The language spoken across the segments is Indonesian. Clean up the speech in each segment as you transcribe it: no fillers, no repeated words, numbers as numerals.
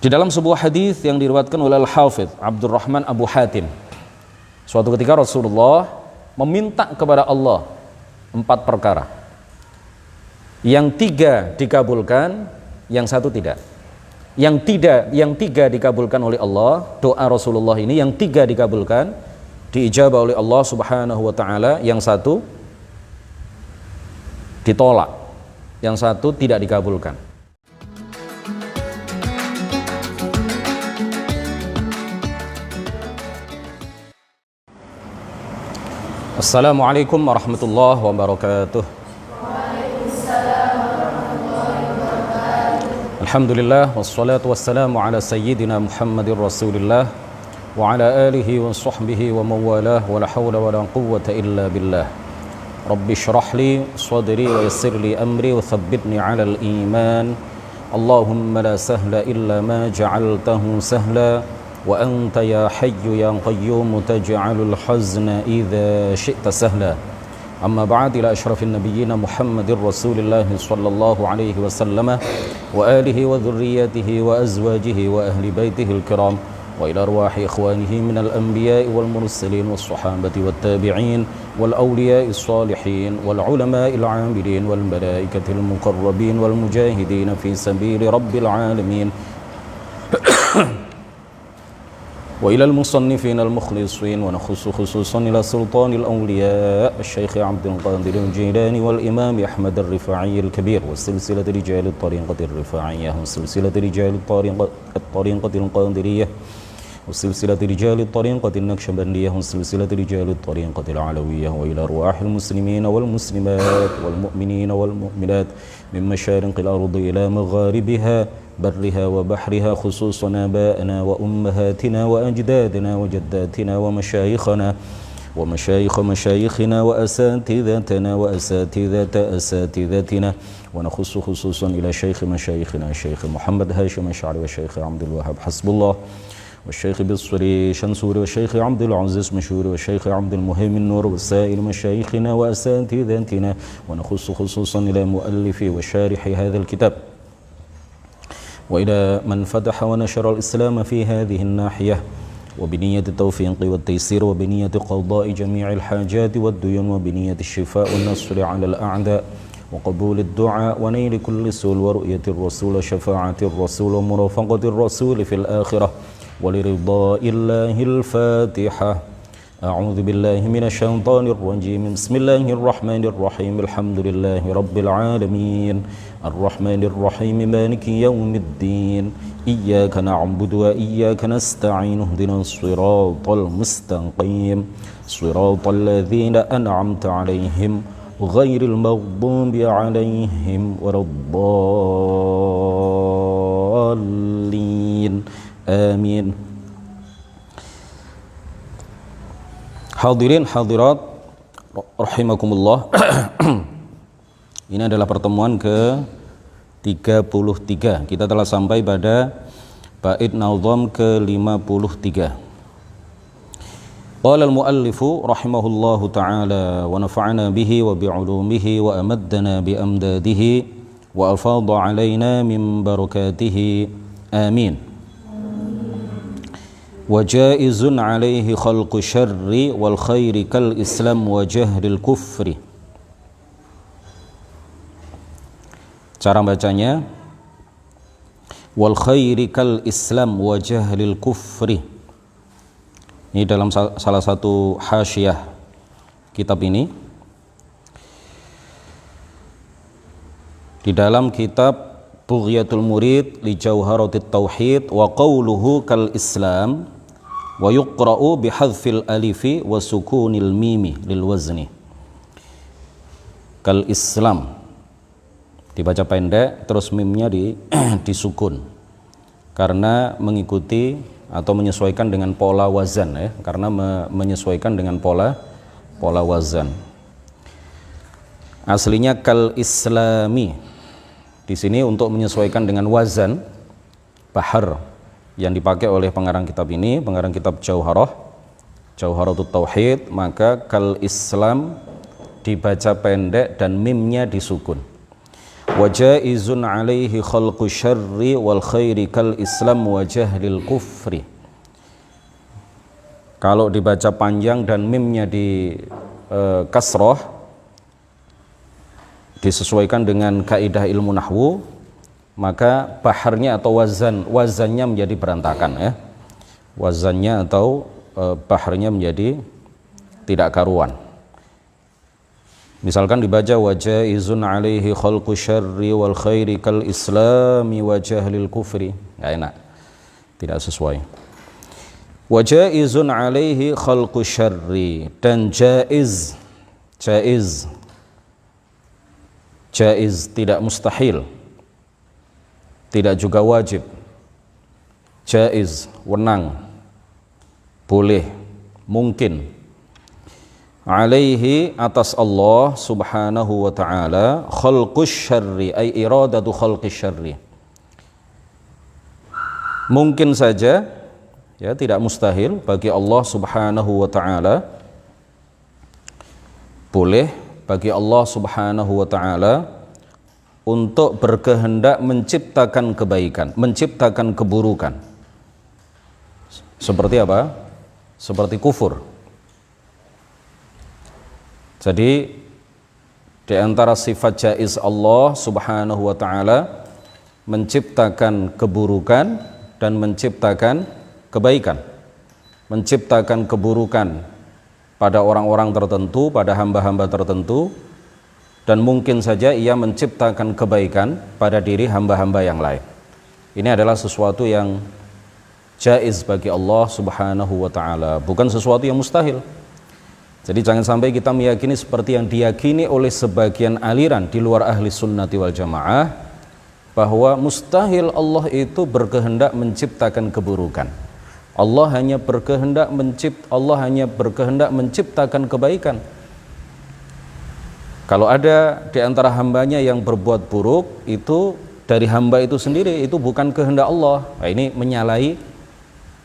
Di dalam sebuah hadis yang diriwayatkan oleh Al-Hafidz Abdurrahman Abu Hatim, suatu ketika Rasulullah meminta kepada Allah 4 perkara. Yang 3 dikabulkan, yang 1 tidak. Yang tiga dikabulkan oleh Allah, doa Rasulullah ini yang 3 dikabulkan, diijabah oleh Allah Subhanahu wa taala, yang 1 ditolak, yang 1 tidak dikabulkan. Assalamualaikum warahmatullahi wabarakatuh. Alhamdulillah wassalatu wassalamu ala sayyidina Muhammadir Rasulillah wa ala alihi wa sahbihi wa mawalah wa la hawla wa la quwwata illa billah. Rabbi shrah li sadri wa yassir li amri wa thabbitni ala al-iman. Allahumma la sahla illa ma ja'altahu sahla wa anta ya hayyu ya qayyum taj'alul hazna idza syi'ta sahla. Amma ba'd, ila asyrafin nabiyyin Muhammadir Rasulillah sallallahu alaihi wasallam wa alihi wa dhurriyyatihi wa azwajihi wa ahli baitihi al-kiram wa ila arwahi ikhwanihi minal anbiya'i wal mursalin was sahabati wat tabi'in wal awliya'is salihin wal ulama'il 'amilin wal malaikatil muqarrabin wal mujahidin fi sabili rabbil alamin وإلى المصنفين المخلصين ونخص خصوصا إلى سلطان الأولياء الشيخ عبد القادر الجيلاني والإمام أحمد الرفاعي الكبير والسلسلة رجال الطريقة الرفاعية والسلسلة رجال الطريقة القادرية والسلسلة رجال الطريقة النقشبندية والسلسلة رجال الطريقة العلوية وإلى أرواح المسلمين والمسلمات والمؤمنين والمؤمنات من مشارق الأرض إلى مغاربها برها وبحرها، خصوصا آبائنا وأمهاتنا وأجدادنا وجداتنا ومشايخنا ومشايخ مشايخنا وأساتذتنا وأساتذة أساتذتنا، ونخص خصوصا إلى شيخ مشايخنا الشيخ محمد هاشم الشعري والشيخ عبد الوهاب حسب الله والشيخ بالصري شنصوري والشيخ عبد العزيز مشهوري والشيخ عبد المهيمن نور وسائر مشايخنا وأساتذتنا، ونخص خصوصا إلى مؤلفي وشارح هذا الكتاب وإلى من فتح ونشر الإسلام في هذه الناحية، وبنية التوفيق والتيسير وبنية قضاء جميع الحاجات والديون وبنية الشفاء والنصر على الأعداء وقبول الدعاء ونيل كل سؤل ورؤية الرسول وشفاعة الرسول ومرافقة الرسول في الآخرة ولرضاء الله. الفاتحة. أعوذ بالله من الشيطان الرجيم. بسم الله الرحمن الرحيم. الحمد لله رب العالمين الرحمن الرحيم مالك يوم الدين إياك نعبد وإياك نستعين اهدنا الصراط المستقيم صراط الذين أنعمت عليهم غير المغضوب عليهم ولا الضالين آمين. Hadirin hadirat rahimakumullah. Ini adalah pertemuan ke-33. Kita telah sampai pada bait nazam ke-53. Qala al-muallifu rahimahullahu ta'ala wa nafa'ana bihi wa bi'ulumihi wa amaddana bi amdadihi wa afadha 'alaina min barakatihi. Amin. وجائز عليه خلق الشر والخير كالإسلام وجهل الكفر. Cara bacanya wal khairi kal islam wa jahlil kufri. Ini dalam salah satu hasyiah kitab ini. Di dalam kitab Bughyatul Murid li Jauharatit Tauhid, wa qawluhu kal islam wa yuqra'u bihadfil alifi wa sukunil mimi lil wazni. Kal islam dibaca pendek, terus mimnya disukun karena mengikuti atau menyesuaikan dengan pola wazan ya, karena menyesuaikan dengan pola wazan. Aslinya kal islami. Di sini untuk menyesuaikan dengan wazan bahar yang dipakai oleh pengarang kitab ini, pengarang kitab Jauharatut Tauhid, maka kal Islam dibaca pendek dan mimnya disukun. wa jaizun alaihi khalqu syarri wal khairi kal islam wa jahlil kufri. Kalau dibaca panjang dan mimnya di kasroh, disesuaikan dengan kaidah ilmu nahwu, maka baharnya atau wazannya menjadi berantakan ya. Wazannya atau baharnya menjadi tidak karuan. Misalkan dibaca wa jaizun alaihi khalqu syarri wal khairi kal islami wa jahlil kufri, enggak enak. Tidak sesuai. Wa jaizun alaihi khalqu syarri, dan jaiz tidak mustahil, tidak juga wajib. Jaiz, wenang, boleh, mungkin. Alaihi, atas Allah subhanahu wa ta'ala, khalqus syarri, ay iradatu khalqis syarri. Mungkin saja, ya, tidak mustahil bagi Allah subhanahu wa ta'ala, boleh bagi Allah subhanahu wa ta'ala untuk berkehendak menciptakan kebaikan, menciptakan keburukan. Seperti apa? Seperti kufur. Jadi di antara sifat jaiz Allah subhanahu wa ta'ala menciptakan keburukan dan menciptakan kebaikan. Menciptakan keburukan pada orang-orang tertentu, pada hamba-hamba tertentu, dan mungkin saja ia menciptakan kebaikan pada diri hamba-hamba yang lain. Ini adalah sesuatu yang jaiz bagi Allah subhanahu wa ta'ala, bukan sesuatu yang mustahil. Jadi jangan sampai kita meyakini seperti yang diyakini oleh sebagian aliran di luar ahli sunnati wal jamaah, bahwa mustahil Allah itu berkehendak menciptakan keburukan. Allah hanya berkehendak menciptakan kebaikan. Kalau ada di antara hambanya yang berbuat buruk, itu dari hamba itu sendiri, itu bukan kehendak Allah. Nah, ini menyalahi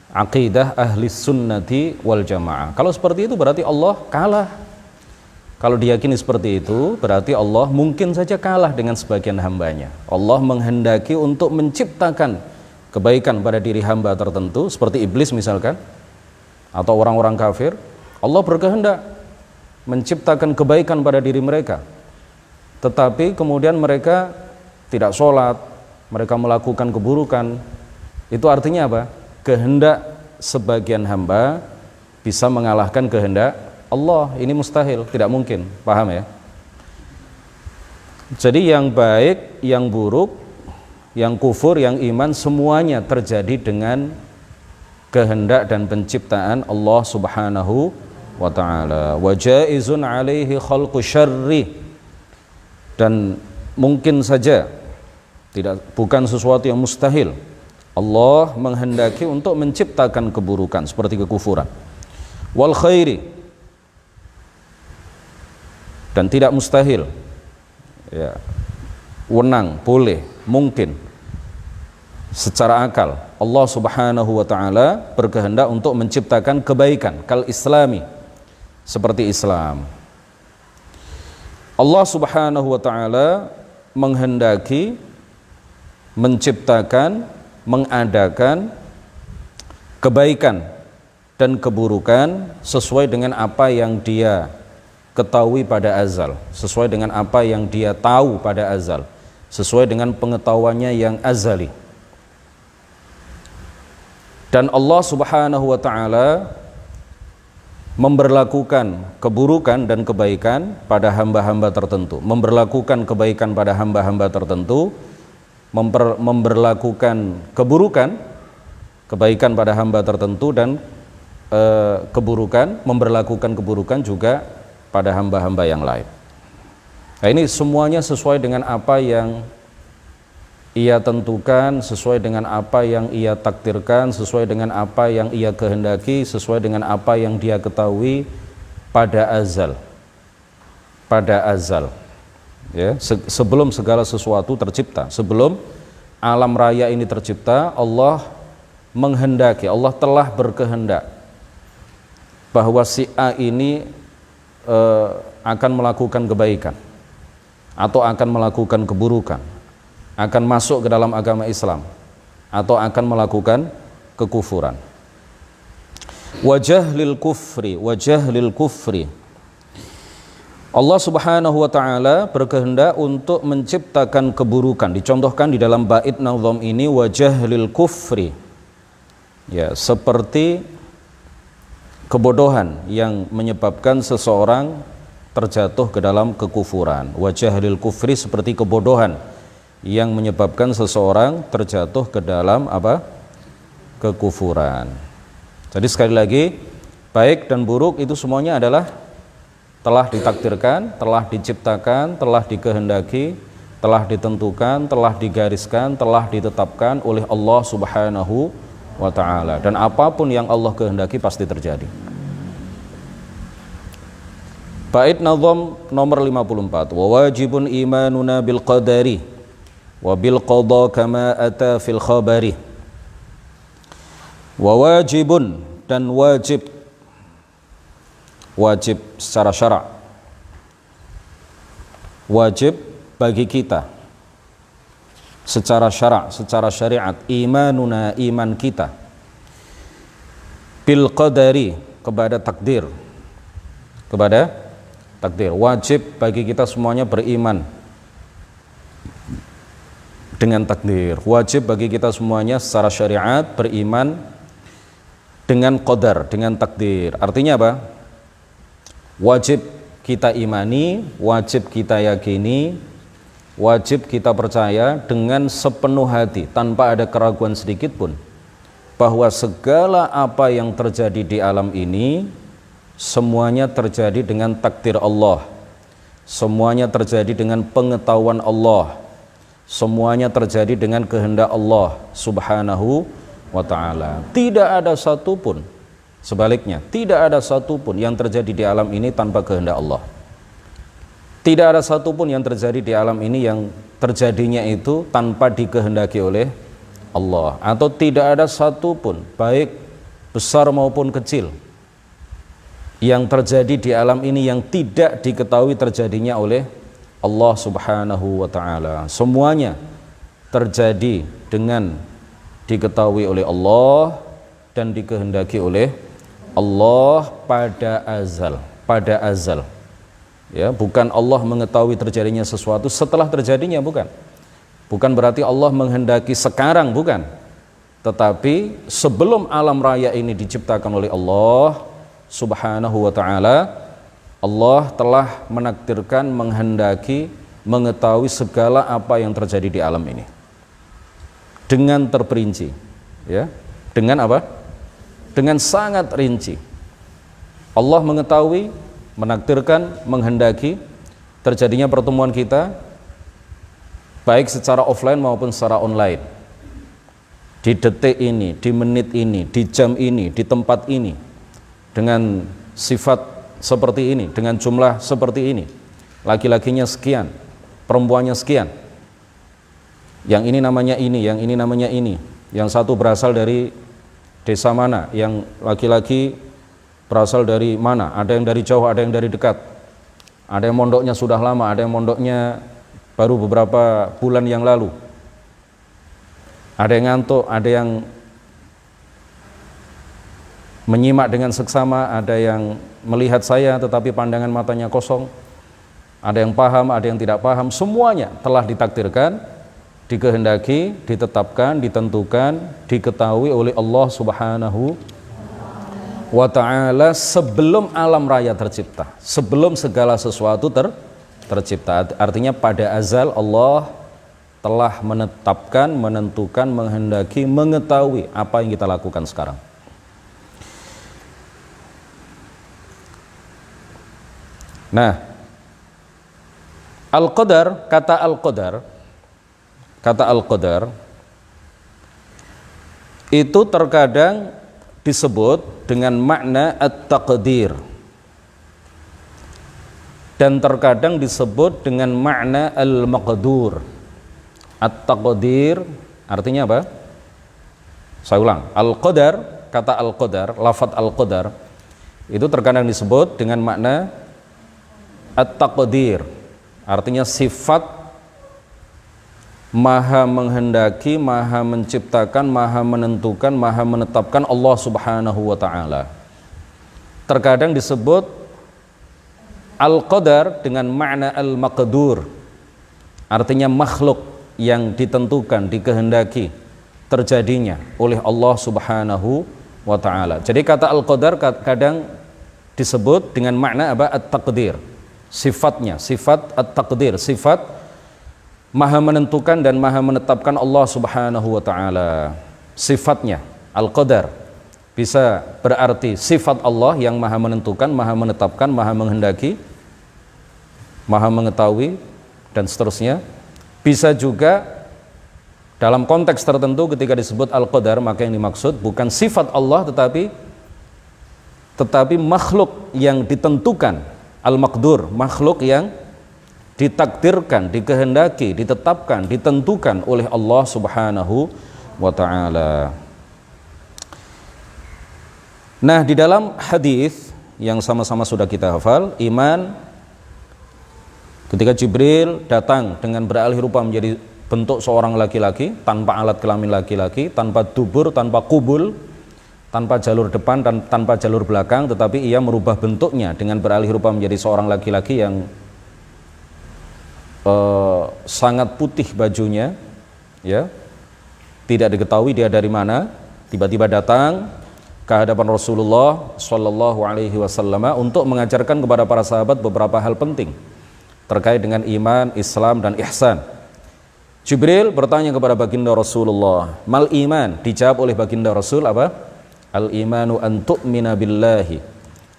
aqidah ahli sunnati wal jamaah. Kalau seperti itu berarti Allah kalah. Kalau diyakini seperti itu berarti Allah mungkin saja kalah dengan sebagian hambanya. Allah menghendaki untuk menciptakan kebaikan pada diri hamba tertentu, seperti iblis misalkan, atau orang-orang kafir. Allah berkehendak menciptakan kebaikan pada diri mereka, tetapi kemudian mereka tidak sholat, mereka melakukan keburukan. Itu artinya apa? Kehendak sebagian hamba bisa mengalahkan kehendak Allah. Ini mustahil, tidak mungkin. Paham ya? Jadi yang baik, yang buruk, yang kufur, yang iman, semuanya terjadi dengan kehendak dan penciptaan Allah subhanahu wa ta'ala. Wa jaizun alaihi khalqu syarri, dan mungkin saja, bukan sesuatu yang mustahil, Allah menghendaki untuk menciptakan keburukan seperti kekufuran. Wal khairi, dan tidak mustahil, ya, wenang, boleh, mungkin secara akal Allah subhanahu wa ta'ala berkehendak untuk menciptakan kebaikan, kal islami, seperti Islam. Allah subhanahu wa ta'ala menghendaki menciptakan, mengadakan kebaikan dan keburukan sesuai dengan apa yang Dia ketahui pada azal, sesuai dengan apa yang Dia tahu pada azal, sesuai dengan pengetahuannya yang azali. Dan Allah subhanahu wa ta'ala memberlakukan keburukan dan kebaikan pada hamba-hamba tertentu, memberlakukan kebaikan pada hamba-hamba tertentu, memberlakukan kebaikan pada hamba tertentu, dan memberlakukan keburukan juga pada hamba-hamba yang lain. Nah, ini semuanya sesuai dengan apa yang Ia tentukan, sesuai dengan apa yang Ia takdirkan, sesuai dengan apa yang Ia kehendaki, sesuai dengan apa yang Dia ketahui pada azal. Ya, sebelum segala sesuatu tercipta, sebelum alam raya ini tercipta, Allah menghendaki, Allah telah berkehendak bahwa si A ini akan melakukan kebaikan, atau akan melakukan keburukan, akan masuk ke dalam agama Islam, atau akan melakukan kekufuran. Wajah lil kufri. Allah Subhanahu wa taala berkehendak untuk menciptakan keburukan. Dicontohkan di dalam bait nazam ini, wajah lil kufri. Ya, seperti kebodohan yang menyebabkan seseorang terjatuh ke dalam kekufuran. Wajah lil kufri seperti kebodohan yang menyebabkan seseorang terjatuh ke dalam apa? Kekufuran. Jadi sekali lagi, baik dan buruk itu semuanya adalah telah ditakdirkan, telah diciptakan, telah dikehendaki, telah ditentukan, telah digariskan, telah ditetapkan oleh Allah Subhanahu wa ta'ala. Dan apapun yang Allah kehendaki pasti terjadi. Bait nazam nomor 54. Wa wajibun imanuna bil qadari wa bil qada kama ata fil khabari. Wa wajibun, dan wajib secara syara', wajib bagi kita secara syara', secara syariat, imanuna, iman kita, bil qadari, kepada takdir, wajib bagi kita semuanya beriman dengan takdir. Wajib bagi kita semuanya secara syariat beriman dengan qadar, dengan takdir. Artinya apa? Wajib kita imani, wajib kita yakini, wajib kita percaya dengan sepenuh hati, tanpa ada keraguan sedikit pun, bahwa segala apa yang terjadi di alam ini semuanya terjadi dengan takdir Allah, semuanya terjadi dengan pengetahuan Allah, semuanya terjadi dengan kehendak Allah Subhanahu wa ta'ala. Tidak ada satupun, sebaliknya, tidak ada satupun yang terjadi di alam ini tanpa kehendak Allah. Tidak ada satupun yang terjadi di alam ini yang terjadinya itu tanpa dikehendaki oleh Allah. Atau tidak ada satupun, baik besar maupun kecil, yang terjadi di alam ini yang tidak diketahui terjadinya oleh Allah Subhanahu wa ta'ala. Semuanya terjadi dengan diketahui oleh Allah dan dikehendaki oleh Allah pada azal. Ya, bukan Allah mengetahui terjadinya sesuatu setelah terjadinya, bukan berarti Allah menghendaki sekarang, bukan, tetapi sebelum alam raya ini diciptakan oleh Allah Subhanahu wa ta'ala, Allah telah menakdirkan, menghendaki, mengetahui segala apa yang terjadi di alam ini dengan terperinci, ya, dengan apa? Dengan sangat rinci. Allah mengetahui, menakdirkan, menghendaki terjadinya pertemuan kita, baik secara offline maupun secara online, di detik ini, di menit ini, di jam ini, di tempat ini, dengan sifat seperti ini, dengan jumlah seperti ini, laki-lakinya sekian, perempuannya sekian, yang ini namanya ini, yang ini namanya ini, yang satu berasal dari desa mana, yang laki-laki berasal dari mana, ada yang dari jauh, ada yang dari dekat, ada yang mondoknya sudah lama, ada yang mondoknya baru beberapa bulan yang lalu, ada yang ngantuk, ada yang menyimak dengan seksama, ada yang melihat saya tetapi pandangan matanya kosong, ada yang paham, ada yang tidak paham. Semuanya telah ditakdirkan, dikehendaki, ditetapkan, ditentukan, diketahui oleh Allah Subhanahu wa ta'ala sebelum alam raya tercipta, sebelum segala sesuatu tercipta. Artinya pada azal Allah telah menetapkan, menentukan, menghendaki, mengetahui apa yang kita lakukan sekarang. Nah, al-qadar, kata al-qadar itu terkadang disebut dengan makna at-taqdir dan terkadang disebut dengan makna al-maqdur. At-taqdir artinya apa? Saya ulang, al-qadar, kata al-qadar, lafadz al-qadar itu terkadang disebut dengan makna at-taqdir Artinya sifat maha menghendaki, maha menciptakan, maha menentukan, maha menetapkan Allah subhanahu wa ta'ala. Terkadang disebut al-qadar dengan makna al-maqdur, artinya makhluk yang ditentukan, dikehendaki terjadinya oleh Allah subhanahu wa ta'ala. Jadi kata al-qadar kadang disebut dengan makna apa? At-taqdir, sifatnya, sifat at-taqdir, sifat maha menentukan dan maha menetapkan Allah subhanahu wa ta'ala. Sifatnya al-qadar bisa berarti sifat Allah yang maha menentukan, maha menetapkan, maha menghendaki, maha mengetahui, dan seterusnya. Bisa juga dalam konteks tertentu ketika disebut al-qadar, maka yang dimaksud bukan sifat Allah tetapi makhluk yang ditentukan, al-maqdur, makhluk yang ditakdirkan, dikehendaki, ditetapkan, ditentukan oleh Allah subhanahu wa ta'ala. Nah, di dalam hadis yang sama-sama sudah kita hafal, iman ketika Jibril datang dengan beralih rupa menjadi bentuk seorang laki-laki, tanpa alat kelamin laki-laki, tanpa dubur, tanpa kubul, tanpa jalur depan dan tanpa jalur belakang, tetapi ia merubah bentuknya dengan beralih rupa menjadi seorang laki-laki yang sangat putih bajunya, ya, tidak diketahui dia dari mana, tiba-tiba datang ke hadapan Rasulullah Shallallahu Alaihi Wasallam untuk mengajarkan kepada para sahabat beberapa hal penting terkait dengan iman, Islam, dan ihsan. Jibril bertanya kepada baginda Rasulullah, mal iman? Dijawab oleh baginda Rasul apa? Al imanu an tu'mina billahi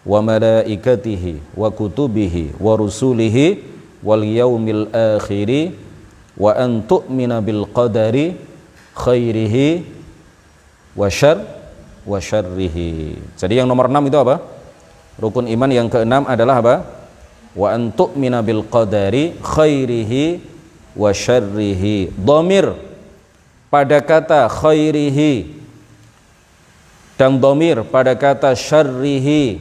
wa malaikatihi wa kutubihi wa rusulihi wal yaumil akhiri wa an tu'mina bil qadari khairihi wa syarrihi. Jadi yang nomor 6 itu apa? Rukun iman yang keenam adalah apa? Wa an tu'mina bil qadari khairihi wa syarrihi. Dhamir pada kata khairihi dan dhamir pada kata syarrihi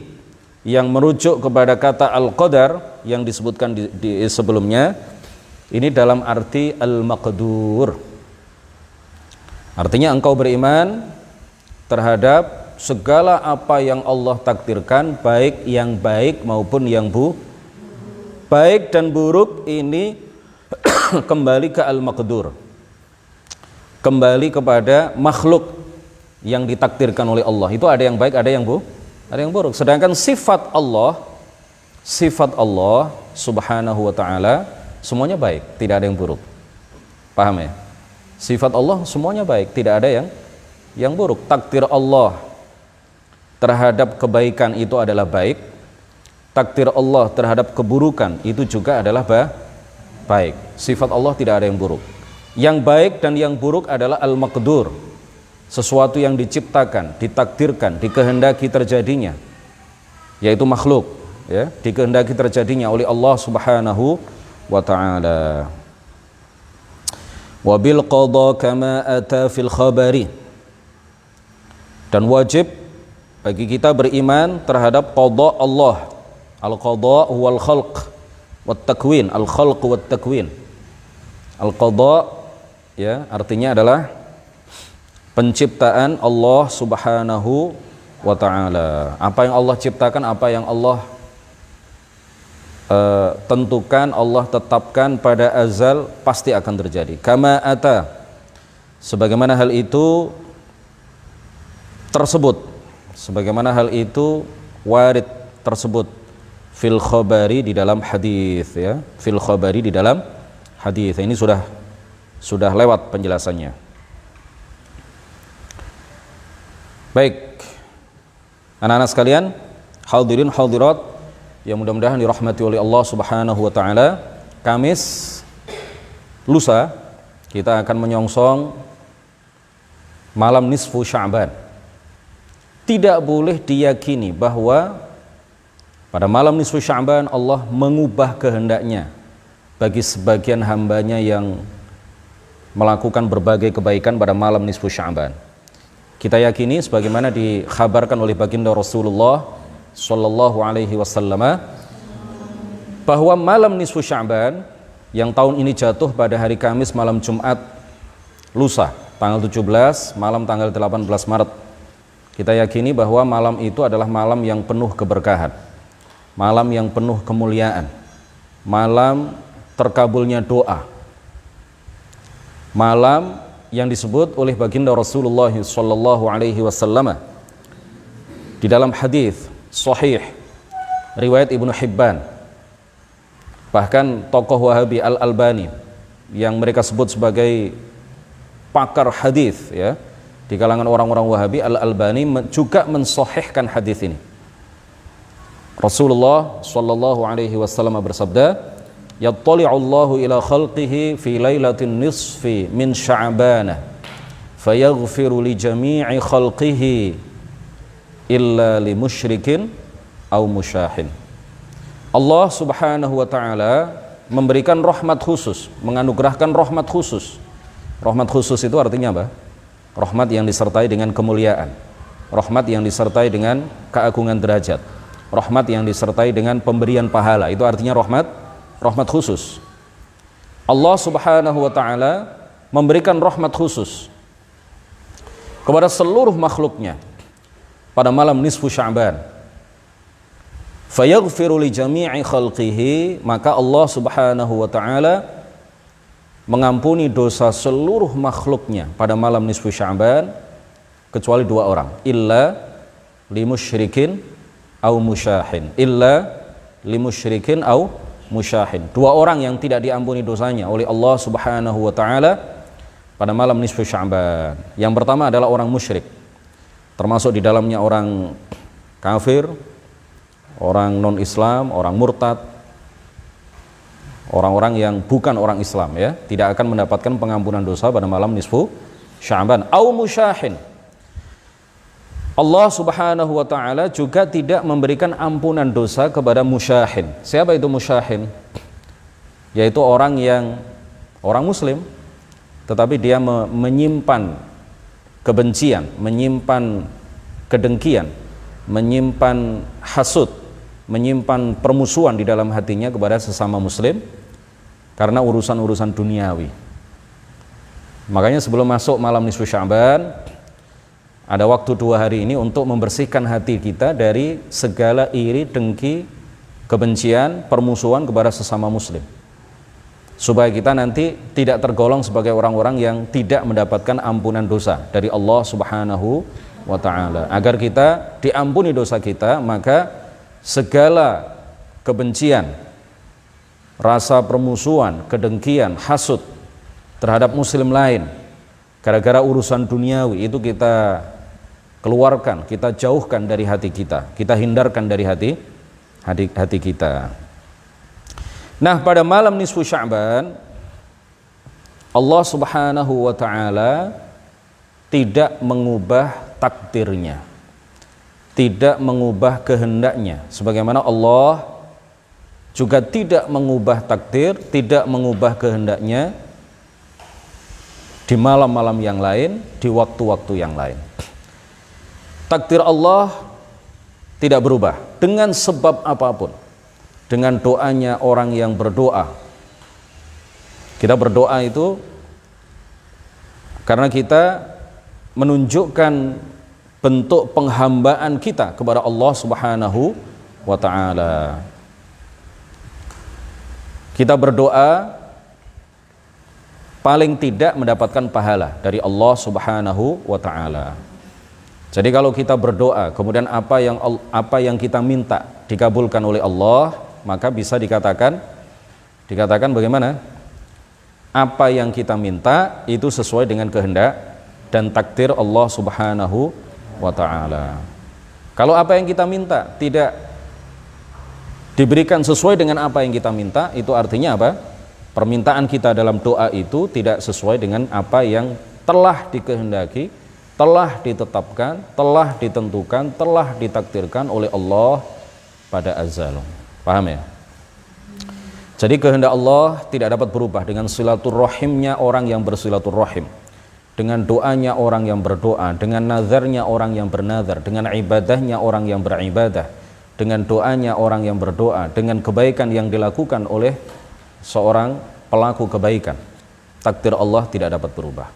yang merujuk kepada kata al-qadar yang disebutkan di sebelumnya, ini dalam arti al-maqdur. Artinya engkau beriman terhadap segala apa yang Allah takdirkan, baik yang baik maupun yang baik dan buruk ini kembali ke al-maqdur, kembali kepada makhluk yang ditakdirkan oleh Allah. Itu ada yang baik, ada yang buruk. Sedangkan sifat Allah subhanahu wa ta'ala semuanya baik, tidak ada yang buruk. Paham ya? Sifat Allah semuanya baik, tidak ada yang buruk. Takdir Allah terhadap kebaikan itu adalah baik, takdir Allah terhadap keburukan itu juga adalah baik. Sifat Allah tidak ada yang buruk. Yang baik dan yang buruk adalah al-maqdur, sesuatu yang diciptakan, ditakdirkan, dikehendaki terjadinya, yaitu makhluk, ya, dikehendaki terjadinya oleh Allah subhanahu wa ta'ala. Wa bil qada kama ata fil khabari, dan wajib bagi kita beriman terhadap qada Allah. Al-qada huwal khalq wat takwin, al-khalq wat takwin. Al-qada, ya, artinya adalah penciptaan Allah subhanahu wa ta'ala. Apa yang Allah ciptakan, apa yang Allah tentukan, Allah tetapkan pada azal, pasti akan terjadi. Kama ata, sebagaimana hal itu tersebut, sebagaimana hal itu warid tersebut fil khabari, di dalam hadis, ya, fil khabari, di dalam hadis. Ini sudah lewat penjelasannya. Baik, anak-anak sekalian, hadirin hadirat yang mudah-mudahan dirahmati oleh Allah subhanahu wa ta'ala, Kamis lusa kita akan menyongsong malam nisfu Sya'ban. Tidak boleh diyakini bahwa pada malam nisfu Sya'ban Allah mengubah kehendaknya bagi sebagian hambanya yang melakukan berbagai kebaikan pada malam nisfu Sya'ban. Kita yakini sebagaimana dikhabarkan oleh baginda Rasulullah Sallallahu Alaihi Wasallam bahwa malam nisfu Sya'ban yang tahun ini jatuh pada hari Kamis malam Jumat lusa, tanggal 17 malam tanggal 18 Maret. Kita yakini bahwa malam itu adalah malam yang penuh keberkahan, malam yang penuh kemuliaan, malam terkabulnya doa, malam yang disebut oleh baginda Rasulullah sallallahu alaihi wasallam di dalam hadis sahih riwayat Ibnu Hibban, bahkan tokoh Wahabi Al-Albani yang mereka sebut sebagai pakar hadis ya di kalangan orang-orang Wahabi, Al-Albani juga mensahihkan hadis ini. Rasulullah sallallahu alaihi wasallam bersabda, yattali'u Allahu ila khalqihi fi lailatin nisfi min Sya'ban fayaghfiru li jami'i khalqihi illa li musyrikin aw musyahin. Allah Subhanahu wa taala memberikan rahmat khusus, menganugerahkan rahmat khusus. Rahmat khusus itu artinya apa? Rahmat yang disertai dengan kemuliaan, rahmat yang disertai dengan keagungan derajat, rahmat yang disertai dengan pemberian pahala. Itu artinya rahmat khusus. Allah Subhanahu wa taala memberikan rahmat khusus kepada seluruh makhluknya pada malam nisfu Sya'ban. Fayaghfiru li jami'i khalqihi, maka Allah Subhanahu wa taala mengampuni dosa seluruh makhluknya pada malam nisfu Sya'ban kecuali dua orang, illa limusyrikin au musyahin, illa limusyrikin au musyahin. Dua orang yang tidak diampuni dosanya oleh Allah Subhanahu wa taala pada malam nisfu Sya'ban. Yang pertama adalah orang musyrik, termasuk di dalamnya orang kafir, orang non-Islam, orang murtad, orang-orang yang bukan orang Islam ya, tidak akan mendapatkan pengampunan dosa pada malam nisfu Sya'ban. Au musyahin, Allah Subhanahu wa taala juga tidak memberikan ampunan dosa kepada musyahin. Siapa itu musyahin? Yaitu orang muslim tetapi dia menyimpan kebencian, menyimpan kedengkian, menyimpan hasud, menyimpan permusuhan di dalam hatinya kepada sesama muslim karena urusan-urusan duniawi. Makanya sebelum masuk malam nisfu Sya'ban ada waktu 2 hari ini untuk membersihkan hati kita dari segala iri, dengki, kebencian, permusuhan kepada sesama muslim, supaya kita nanti tidak tergolong sebagai orang-orang yang tidak mendapatkan ampunan dosa dari Allah Subhanahu wa ta'ala. Agar kita diampuni dosa kita, maka segala kebencian, rasa permusuhan, kedengkian, hasud terhadap muslim lain gara-gara urusan duniawi itu kita keluarkan, kita jauhkan dari hati kita, kita hindarkan dari hati kita. Nah, pada malam nisfu Sya'ban Allah Subhanahu wa ta'ala tidak mengubah takdirnya, tidak mengubah kehendaknya, sebagaimana Allah juga tidak mengubah takdir, tidak mengubah kehendaknya di malam-malam yang lain, di waktu-waktu yang lain. Takdir Allah tidak berubah dengan sebab apapun. Dengan doanya orang yang berdoa. Kita berdoa itu karena kita menunjukkan bentuk penghambaan kita kepada Allah Subhanahu wa ta'ala. Kita berdoa paling tidak mendapatkan pahala dari Allah Subhanahu wa ta'ala. Jadi kalau kita berdoa kemudian apa yang kita minta dikabulkan oleh Allah, maka bisa dikatakan bagaimana? Apa yang kita minta itu sesuai dengan kehendak dan takdir Allah Subhanahu wa ta'ala. Kalau apa yang kita minta tidak diberikan sesuai dengan apa yang kita minta, itu artinya apa? Permintaan kita dalam doa itu tidak sesuai dengan apa yang telah dikehendaki, telah ditetapkan, telah ditentukan, telah ditakdirkan oleh Allah pada azal. Paham ya? Jadi kehendak Allah tidak dapat berubah dengan silaturahimnya orang yang bersilaturahim, dengan doanya orang yang berdoa, dengan nazarnya orang yang bernazar, dengan ibadahnya orang yang beribadah, dengan doanya orang yang berdoa, dengan kebaikan yang dilakukan oleh seorang pelaku kebaikan. Takdir Allah tidak dapat berubah.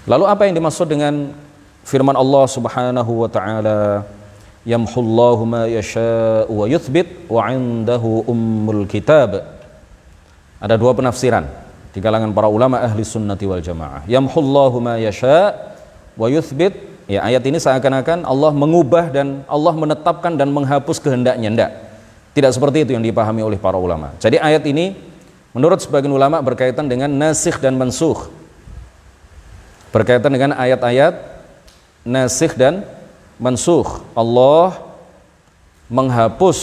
Lalu apa yang dimaksud dengan firman Allah Subhanahu wa taala, yamhullahu ma yasha'u wa yuthbit wa 'indahu ummul kitab? Ada dua penafsiran di kalangan para ulama ahli sunnati wal jamaah. Yamhullahu ma yasha' wa yuthbit, ya, ayat ini seakan-akan Allah mengubah dan Allah menetapkan dan menghapus kehendaknya. Tidak. Tidak seperti itu yang dipahami oleh para ulama. Jadi ayat ini menurut sebagian ulama berkaitan dengan nasikh dan mansukh. Berkaitan dengan ayat-ayat nasikh dan mansukh. Allah menghapus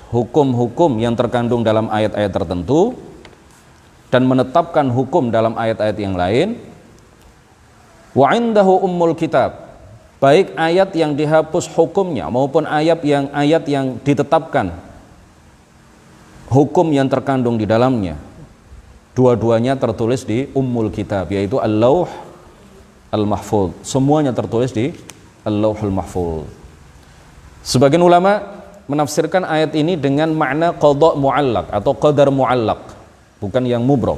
hukum-hukum yang terkandung dalam ayat-ayat tertentu dan menetapkan hukum dalam ayat-ayat yang lain. Wa 'indahu ummul kitab, baik ayat yang dihapus hukumnya maupun ayat yang ditetapkan hukum yang terkandung di dalamnya, dua-duanya tertulis di ummul kitab, yaitu al-lauh al-mahfuz. Semuanya tertulis di al-lauhul mahfuz. Sebagian ulama menafsirkan ayat ini dengan makna qada mu'allaq atau qadar mu'allaq, bukan yang mubrom.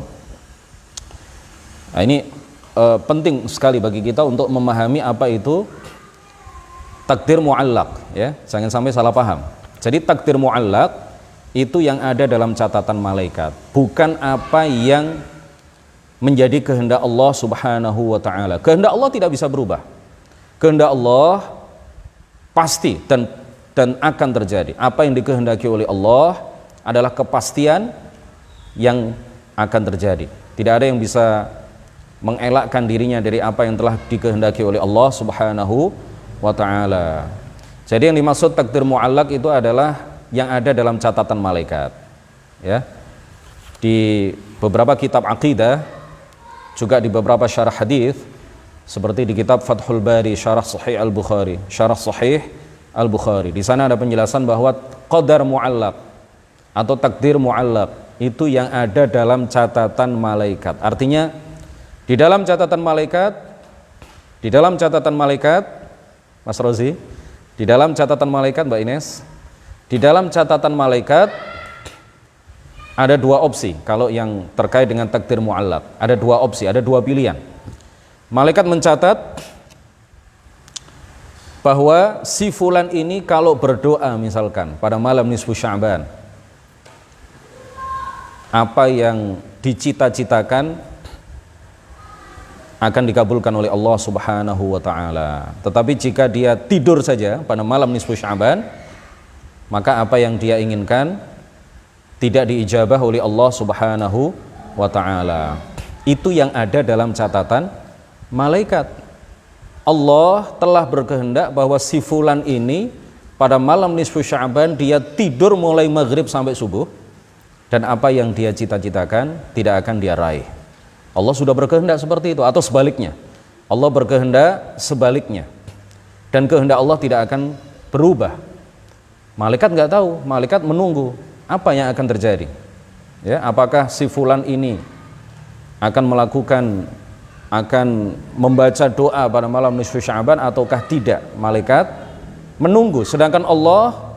Nah, ini penting sekali bagi kita untuk memahami apa itu takdir mu'allaq, ya. Jangan sampai salah paham. Jadi takdir mu'allaq itu yang ada dalam catatan malaikat, bukan apa yang menjadi kehendak Allah Subhanahu wa taala. Kehendak Allah tidak bisa berubah. Kehendak Allah pasti dan akan terjadi. Apa yang dikehendaki oleh Allah adalah kepastian yang akan terjadi. Tidak ada yang bisa mengelakkan dirinya dari apa yang telah dikehendaki oleh Allah Subhanahu wa taala. Jadi yang dimaksud takdir mu'allaq itu adalah yang ada dalam catatan malaikat, ya. Di beberapa kitab aqidah, juga di beberapa syarah hadis, seperti di kitab Fathul Bari Syarah Sahih Al-Bukhari, Syarah Sahih Al-Bukhari. Di sana ada penjelasan bahwa qadar mu'allaq atau takdir mu'allaq itu yang ada dalam catatan malaikat. Artinya di dalam catatan malaikat, Mas Rozi, di dalam catatan malaikat, Mbak Ines, di dalam catatan malaikat ada dua opsi. Kalau yang terkait dengan takdir mu'allaq, ada dua opsi, ada dua pilihan. Malaikat mencatat bahwa si fulan ini kalau berdoa misalkan pada malam nisfu Sya'ban, apa yang dicita-citakan akan dikabulkan oleh Allah Subhanahu wa taala. Tetapi jika dia tidur saja pada malam nisfu Sya'ban, maka apa yang dia inginkan tidak diijabah oleh Allah Subhanahu wa taala. Itu yang ada dalam catatan malaikat. Allah telah berkehendak bahwa si fulan ini pada malam nisfu Sya'ban dia tidur mulai maghrib sampai subuh, dan apa yang dia cita-citakan tidak akan dia raih. Allah sudah berkehendak seperti itu, atau sebaliknya. Allah berkehendak sebaliknya. Dan kehendak Allah tidak akan berubah. Malaikat nggak tahu, malaikat menunggu apa yang akan terjadi. Ya, apakah si fulan ini akan membaca doa pada malam nisfu Sya'ban ataukah tidak? Malaikat menunggu, sedangkan Allah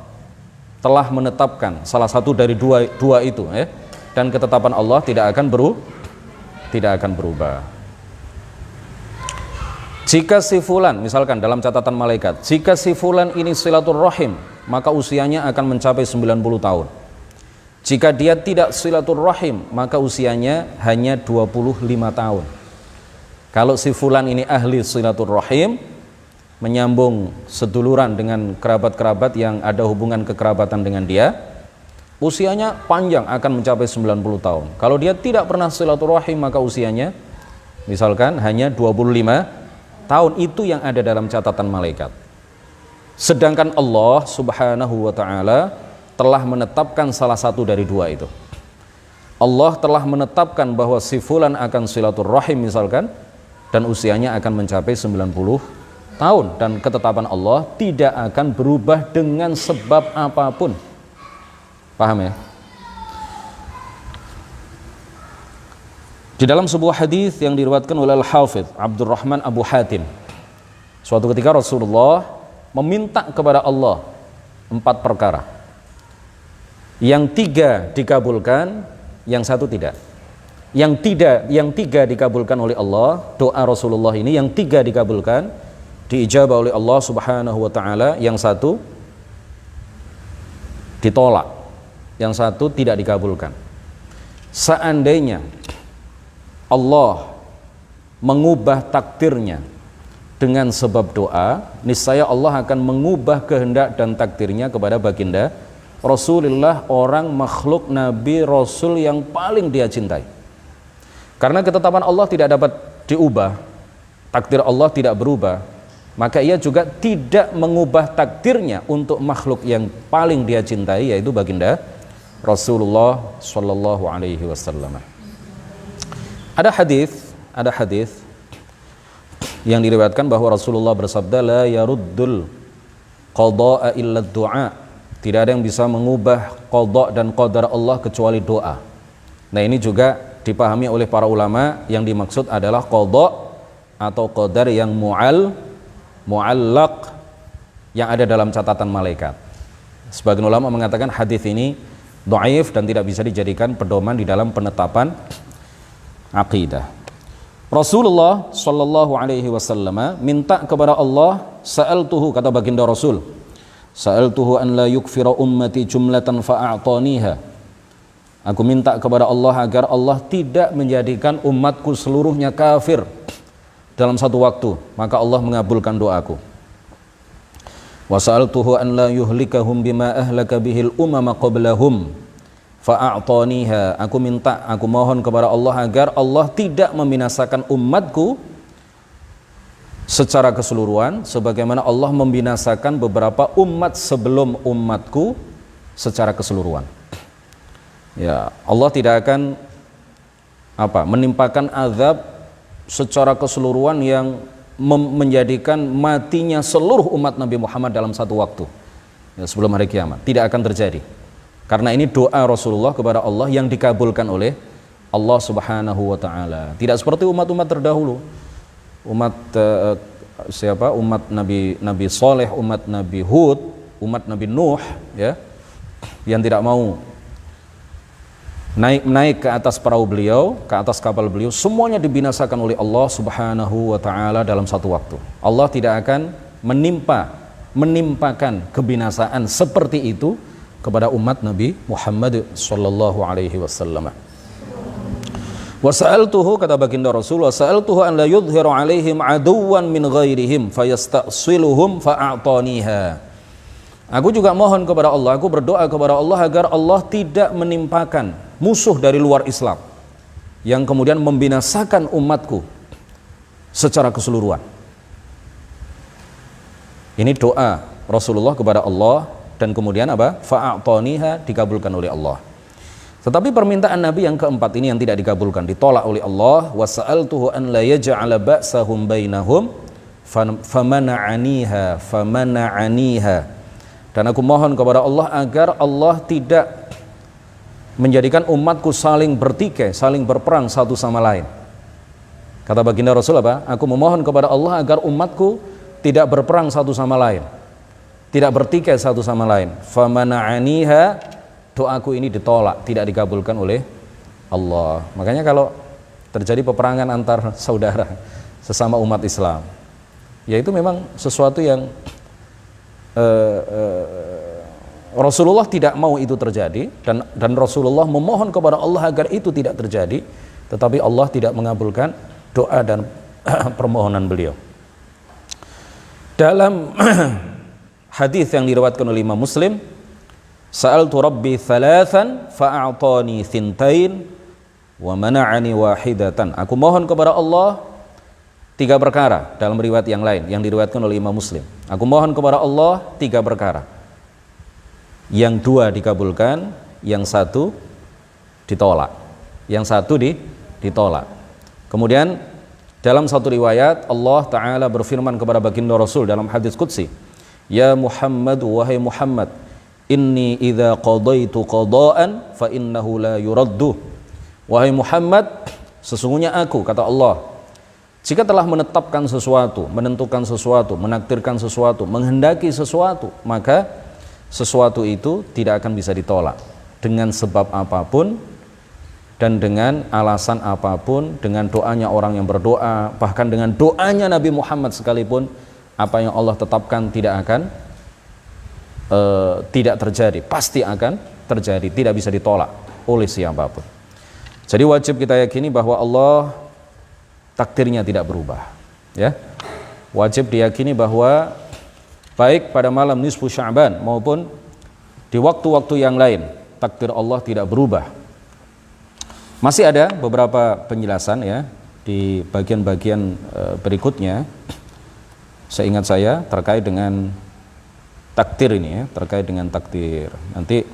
telah menetapkan salah satu dari dua itu, ya. Dan ketetapan Allah tidak akan berubah. Jika si fulan, misalkan dalam catatan malaikat, jika si fulan ini silaturrahim, maka usianya akan mencapai 90 tahun. Jika dia tidak silaturrahim, maka usianya hanya 25 tahun. Kalau si fulan ini ahli silaturrahim, menyambung seduluran dengan kerabat-kerabat yang ada hubungan kekerabatan dengan dia, usianya panjang, akan mencapai 90 tahun. Kalau dia tidak pernah silaturrahim, maka usianya misalkan hanya 25 tahun. Itu yang ada dalam catatan malaikat. Sedangkan Allah Subhanahu wa taala telah menetapkan salah satu dari dua itu. Allah telah menetapkan bahwa si fulan akan silaturrahim misalkan, dan usianya akan mencapai 90 tahun, dan ketetapan Allah tidak akan berubah dengan sebab apapun. Paham ya? Di dalam sebuah hadis yang diriwayatkan oleh Al-Hafidz Abdurrahman Abu Hatim, suatu ketika Rasulullah meminta kepada Allah 4 perkara. Yang 3 dikabulkan, yang satu tidak. Yang tiga dikabulkan oleh Allah, doa Rasulullah ini yang tiga dikabulkan, diijabah oleh Allah Subhanahu wa taala, yang satu ditolak, yang satu tidak dikabulkan. Seandainya Allah mengubah takdirnya dengan sebab doa, niscaya Allah akan mengubah kehendak dan takdirnya kepada baginda Rasulullah, orang makhluk Nabi Rasul yang paling dia cintai. Karena ketetapan Allah tidak dapat diubah, takdir Allah tidak berubah, maka ia juga tidak mengubah takdirnya untuk makhluk yang paling dia cintai, yaitu baginda Rasulullah Shallallahu Alaihi Wasallam. Ada hadis yang diriwayatkan bahwa Rasulullah bersabda, la yaruddul qada'a illa du'a. Tidak ada yang bisa mengubah qada dan qadar Allah kecuali doa. Nah, ini juga dipahami oleh para ulama, yang dimaksud adalah qada atau qadar yang mu'allaq, yang ada dalam catatan malaikat. Sebagian ulama mengatakan hadis ini dhaif dan tidak bisa dijadikan pedoman di dalam penetapan akidah. Rasulullah sallallahu alaihi wasallam minta kepada Allah, sa'altuhu, kata baginda Rasul, sa'altuhu an la yukfira ummati jumlatan fa'a'taniha. Aku minta kepada Allah agar Allah tidak menjadikan umatku seluruhnya kafir dalam satu waktu, maka Allah mengabulkan doaku. Wa sa'altuhu an la yuhlikahum bima ahlaka bihil umama qablahum fa'a'taniha. Aku mohon kepada Allah agar Allah tidak membinasakan umatku secara keseluruhan sebagaimana Allah membinasakan beberapa umat sebelum umatku secara keseluruhan. Ya, Allah tidak akan menimpakan azab secara keseluruhan yang menjadikan matinya seluruh umat Nabi Muhammad dalam satu waktu, ya, sebelum hari kiamat. Tidak akan terjadi. Karena ini doa Rasulullah kepada Allah yang dikabulkan oleh Allah Subhanahu wa taala. Tidak seperti umat-umat terdahulu. Umat umat Nabi Saleh, umat Nabi Hud, umat Nabi Nuh, ya, yang tidak mau naik ke atas perahu beliau, ke atas kapal beliau, semuanya dibinasakan oleh Allah Subhanahu wa taala dalam satu waktu. Allah tidak akan menimpakan kebinasaan seperti itu kepada umat Nabi Muhammad sallallahu alaihi wasallam. Wa sa'altuhu, kata baginda Rasul, wa sa'altuhu an la yudhiru alaihim aduwan min ghairihim fayastasiluhum fa'a'taniha. Aku juga mohon kepada Allah, aku berdoa kepada Allah agar Allah tidak menimpakan musuh dari luar Islam yang kemudian membinasakan umatku secara keseluruhan. Ini doa Rasulullah kepada Allah, dan kemudian fa'a'taniha, dikabulkan oleh Allah. Tetapi permintaan Nabi yang keempat ini yang tidak dikabulkan, ditolak oleh Allah. Wa sa'altuhu an la yaj'ala ba'sahum bainahum famana'aniha. Dan aku mohon kepada Allah agar Allah tidak menjadikan umatku saling bertikai, saling berperang satu sama lain. Kata baginda Rasul Aku memohon kepada Allah agar umatku tidak berperang satu sama lain, tidak bertikai satu sama lain. Famana'aniha, doaku ini ditolak, tidak dikabulkan oleh Allah. Makanya kalau terjadi peperangan antar saudara sesama umat Islam, ya itu memang sesuatu yang Rasulullah tidak mau itu terjadi, dan Rasulullah memohon kepada Allah agar itu tidak terjadi, tetapi Allah tidak mengabulkan doa dan permohonan beliau. Dalam hadis yang diriwayatkan oleh Imam Muslim, sa'altu rabbi thalathan fa'a'tani thintain wa mana'ani wahidatan. Aku mohon kepada Allah tiga perkara, dalam riwayat yang lain yang diriwayatkan oleh Imam Muslim. Aku mohon kepada Allah tiga perkara, yang dua dikabulkan, yang satu ditolak. Yang satu ditolak. Kemudian dalam satu riwayat Allah Ta'ala berfirman kepada baginda Rasul dalam hadis qudsi, ya Muhammad, wahai Muhammad, inni idza qadaitu qadaan fa innahu la yuraddu. Wahai Muhammad, sesungguhnya aku, kata Allah, jika telah menetapkan sesuatu, menentukan sesuatu, menakdirkan sesuatu, menghendaki sesuatu, maka sesuatu itu tidak akan bisa ditolak dengan sebab apapun, dan dengan alasan apapun, dengan doanya orang yang berdoa, bahkan dengan doanya Nabi Muhammad sekalipun, apa yang Allah tetapkan tidak akan tidak terjadi, pasti akan terjadi, tidak bisa ditolak oleh siapapun. Jadi wajib kita yakini bahwa Allah takdirnya tidak berubah, ya. Wajib diyakini bahwa baik pada malam nisfu Sya'ban maupun di waktu-waktu yang lain, takdir Allah tidak berubah. Masih ada beberapa penjelasan ya di bagian-bagian berikutnya. Seingat saya terkait dengan takdir ini ya, terkait dengan takdir. Nanti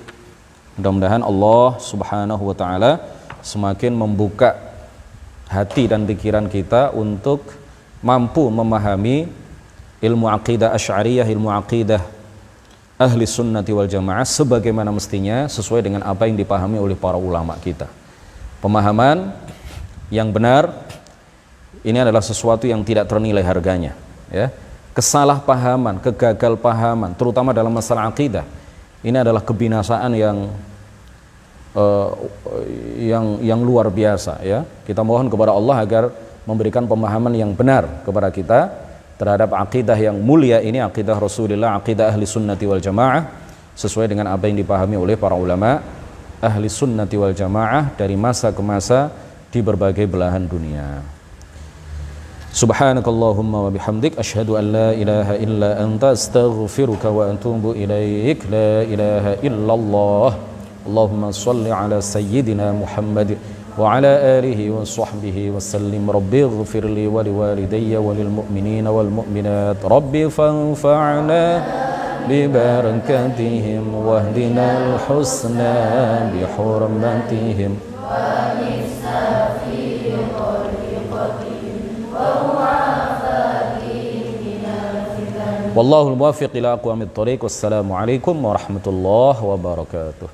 mudah-mudahan Allah Subhanahu wa taala semakin membuka hati dan pikiran kita untuk mampu memahami ilmu aqidah Asy'ariyah, ilmu aqidah Ahli Sunnati wal Jamaah sebagaimana mestinya, sesuai dengan apa yang dipahami oleh para ulama kita. Pemahaman yang benar ini adalah sesuatu yang tidak ternilai harganya, ya. Kesalahpahaman, kegagalpahaman, terutama dalam masalah akidah, ini adalah kebinasaan yang luar biasa, ya. Kita mohon kepada Allah agar memberikan pemahaman yang benar kepada kita terhadap akidah yang mulia ini, akidah Rasulullah, akidah Ahli Sunnati wal Jamaah, sesuai dengan apa yang dipahami oleh para ulama Ahli Sunnati wal Jamaah dari masa ke masa di berbagai belahan dunia. Subhanakallahumma wa bihamdik asyhadu an la ilaha illa anta astaghfiruka wa atubu ilaik. La ilaha illallah. Allahumma salli ala sayyidina Muhammad wa ala alihi wa sahbihi wa sallim. Rabbi ighfir li wa liwalidayya wa lil mu'minina wal mu'minat. Rabbi fanfa'na bi barakatihim wahdina al husna bi hurmatihim wa nisa fi Wallahul muwaffiq ila aqwamit thoriq. Wassalamu alaikum warahmatullahi wabarakatuh.